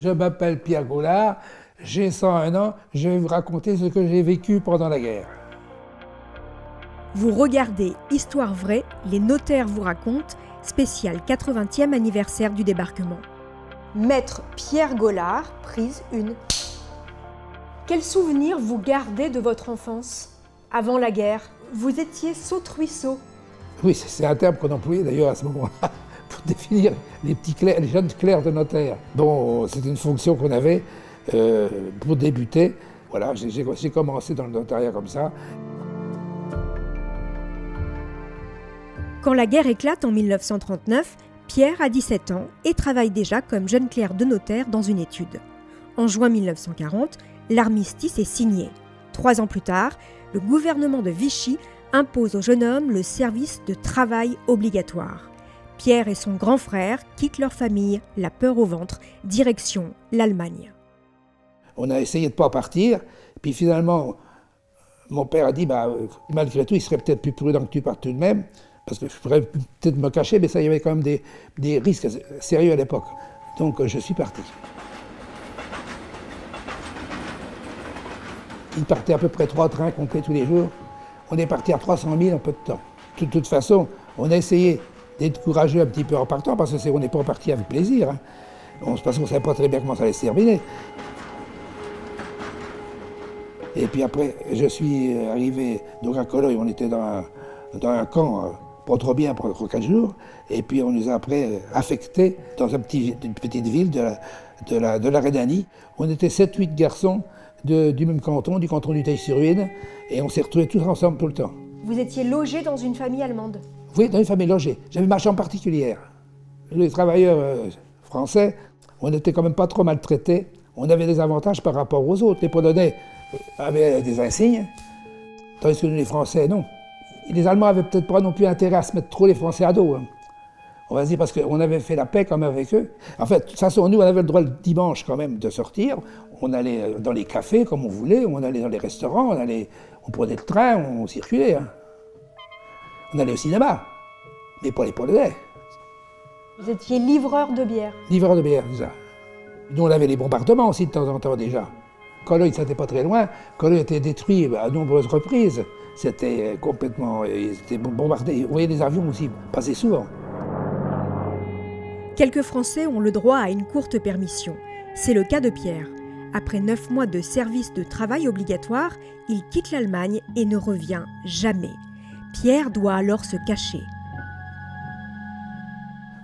Je m'appelle Pierre Gaulard, j'ai 101 ans, je vais vous raconter ce que j'ai vécu pendant la guerre. Vous regardez Histoire vraie, les notaires vous racontent, spécial 80e anniversaire du débarquement. Maître Pierre Gaulard, prise 1. Quel souvenir vous gardez de votre enfance? Avant la guerre, vous étiez saute-ruisseau. Oui, c'est un terme qu'on employait d'ailleurs à ce moment-là pour définir les jeunes clercs de notaire. Bon, c'est une fonction qu'on avait pour débuter. Voilà, j'ai commencé dans le notariat comme ça. Quand la guerre éclate en 1939, Pierre a 17 ans et travaille déjà comme jeune clerc de notaire dans une étude. En juin 1940, l'armistice est signé. 3 ans plus tard, le gouvernement de Vichy impose au jeune homme le service de travail obligatoire. Pierre et son grand frère quittent leur famille, la peur au ventre, direction l'Allemagne. On a essayé de ne pas partir, puis finalement, mon père a dit, malgré tout, il serait peut-être plus prudent que tu partes tout de même, parce que je pourrais peut-être me cacher, mais ça, il y avait quand même des risques sérieux à l'époque. Donc je suis parti. Il partait à peu près 3 trains complets tous les jours. On est parti à 300 000 en peu de temps. De toute façon, on a essayé d'être courageux un petit peu en partant, parce qu'on n'est pas parti avec plaisir. Hein. Parce qu'on ne savait pas très bien comment ça allait se terminer. Et puis après, je suis arrivé donc à Cologne, on était dans un camp, pas trop bien pendant 4 jours, et puis on nous a après affectés dans une petite ville de la Rhénanie. On était 7-8 garçons du même canton, du canton du Teil-sur-Huisne, et on s'est retrouvés tous ensemble tout le temps. Vous étiez logé dans une famille allemande? Oui, dans une famille logée. J'avais ma chambre particulière. Les travailleurs français, on n'était quand même pas trop maltraités. On avait des avantages par rapport aux autres. Les Polonais avaient des insignes, tandis que nous, les Français, non. Les Allemands avaient peut-être pas non plus intérêt à se mettre trop les Français à dos. Hein. On va dire parce qu'on avait fait la paix quand même avec eux. En fait, de toute façon, nous, on avait le droit le dimanche quand même de sortir. On allait dans les cafés comme on voulait, on allait dans les restaurants, on prenait le train, on circulait. Hein. On allait au cinéma, mais pas les Polonais. Vous étiez livreur de bière? Livreur de bière, déjà. Nous, on avait les bombardements aussi de temps en temps déjà. Cologne, ça n'était pas très loin. Cologne était détruit à nombreuses reprises. C'était complètement... C'était bombardé. Vous voyez, des avions aussi passaient souvent. Quelques Français ont le droit à une courte permission. C'est le cas de Pierre. Après 9 mois de service de travail obligatoire, il quitte l'Allemagne et ne revient jamais. Pierre doit alors se cacher.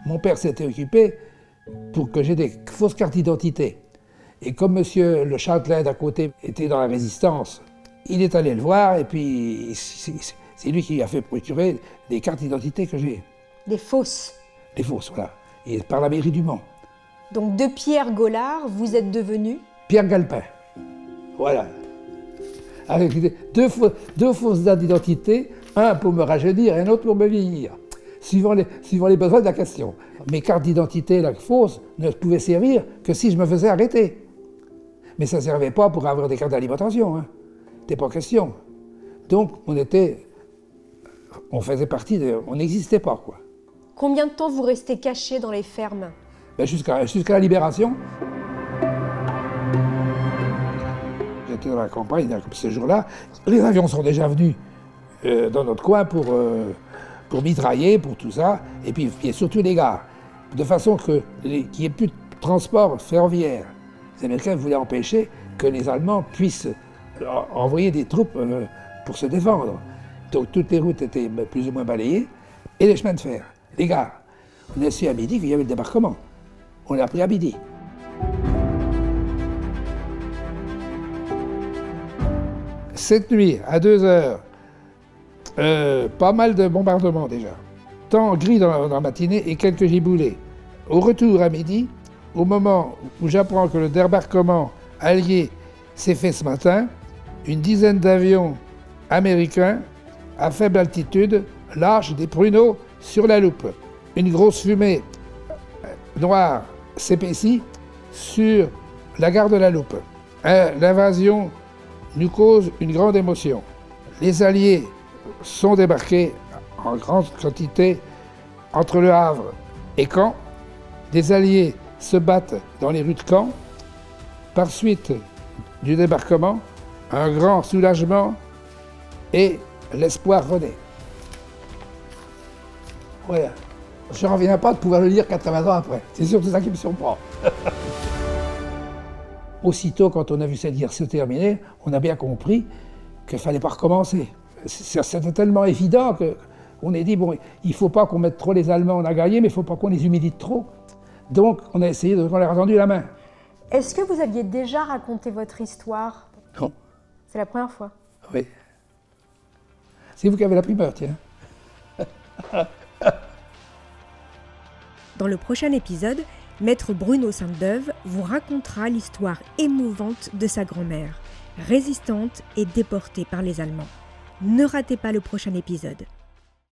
Mon père s'était occupé pour que j'ai des fausses cartes d'identité. Et comme monsieur le châtelain d'à côté était dans la résistance, il est allé le voir et puis c'est lui qui a fait procurer des cartes d'identité que j'ai. Des fausses? Des fausses, voilà. Et par la mairie du Mans. Donc de Pierre Gaulard, vous êtes devenu? Pierre Galpin. Voilà. Avec deux fausses dates d'identité, un pour me rajeunir et un autre pour me vieillir, suivant les besoins de la question. Mes cartes d'identité fausses ne pouvaient servir que si je me faisais arrêter. Mais ça ne servait pas pour avoir des cartes d'alimentation. Hein. C'était pas question. Donc on faisait partie on n'existait pas, quoi. Combien de temps vous restez caché dans les fermes? Jusqu'à la libération. J'étais dans la campagne ce jour-là. Les avions sont déjà venus dans notre coin pour mitrailler, pour tout ça, et puis il y a surtout les gares. De façon qu'il n'y ait plus de transport ferroviaire. Les Américains voulaient empêcher que les Allemands puissent envoyer des troupes pour se défendre. Donc toutes les routes étaient plus ou moins balayées, et les chemins de fer, les gares. On a su à midi qu'il y avait le débarquement. On l'a appris à midi. Cette nuit, à 2 heures, pas mal de bombardements déjà. Temps gris dans la matinée et quelques giboulées. Au retour à midi, au moment où j'apprends que le débarquement allié s'est fait ce matin, une dizaine d'avions américains à faible altitude lâchent des pruneaux sur la loupe. Une grosse fumée noire s'épaissit sur la gare de la Loupe. L'invasion nous cause une grande émotion. Les Alliés sont débarqués en grande quantité entre Le Havre et Caen. Des Alliés se battent dans les rues de Caen. Par suite du débarquement, un grand soulagement et l'espoir renaît. Voilà. Je ne reviens pas de pouvoir le lire 80 ans après. C'est surtout ça qui me surprend. Aussitôt, quand on a vu cette guerre se terminer, on a bien compris qu'il ne fallait pas recommencer. C'était tellement évident qu'on a dit, bon, il ne faut pas qu'on mette trop les Allemands, on a gagné, mais il ne faut pas qu'on les humilie trop. Donc, on a essayé on leur a tendu la main. Est-ce que vous aviez déjà raconté votre histoire? Non. C'est la première fois? Oui. C'est vous qui avez la primeur, tiens. Dans le prochain épisode, Maître Bruno Sainte-Beuve vous racontera l'histoire émouvante de sa grand-mère, résistante et déportée par les Allemands. Ne ratez pas le prochain épisode.